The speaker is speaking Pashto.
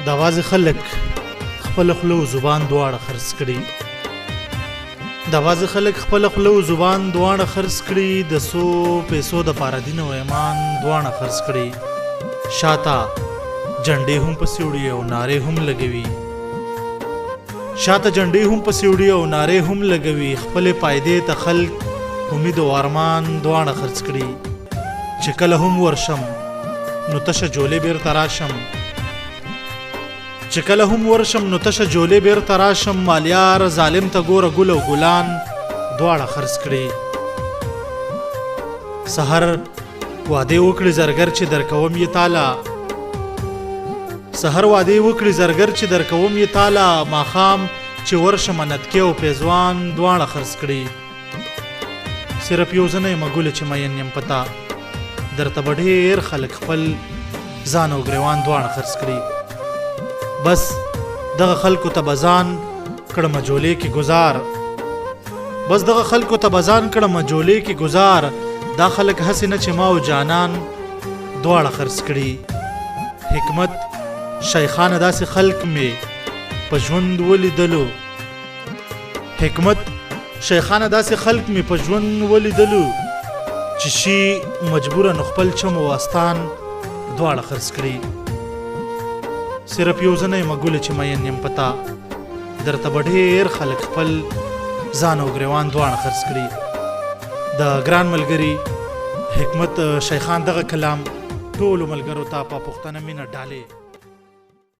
د وازې خلک خپل خوله او زبان دواړه خرڅ کړي. د وازې خلک خپل خوله او زبان دواړه خرڅ کړي. د څو پیسو دپاره دین او ایمان دواړه خرڅ کړي. شاته جنډې هم پسې وړي او نارې هم لګوي. شاته جنډې هم پسې وړي او نارې هم لګوي. خپلې پایدې ته خلک امید او ارمان دواړه خرڅ کړي. چې کله هم ورشم نو تشه جولې بیرته راشم. چې کله هم ورشم نو تشه جولې بیرته راشم. مالیار ظالم ته ګوره ګل او ګلان دواړه خرڅ کړي. سحر وعدې وکړي زرګر چې درکوم یې تاله. سحر وعدې وکړي زرګر چې درکوم یې تاله. ماښام چې ورشم نتکې او پیزوان دواړه خرڅ کړي. صرف یو ځنه یم ګله چې مین یم پتا. درته به ډېر خلک خپل ځان او ګریوان دواړه خرڅ کړي. بس دغه خلکو ته به ځان کړم جولې کې ګزار. بس دغه خلکو ته به ځان کړم جولې کې ګزار. دا خلک هسې نه چې ما او جانان دواړه خرڅ کړي. حکمت شیخانه داسې خلک مې په ژوند ولیدلو. حکمت شیخانه داسې خلک مې په ژوند ولیدلو چې شي مجبوره نو خپل چم او استان دواړه خرڅ کړي. صرف یو ځنه یم ګله چې مین یم پتا. درته به ډېر خلک خپل ځان او ګریوان دواړه خرڅ کړي. د ګران ملګري حکمت شیخان دغه کلام ټولو ملګرو ته په پښتنه مینه ډالې.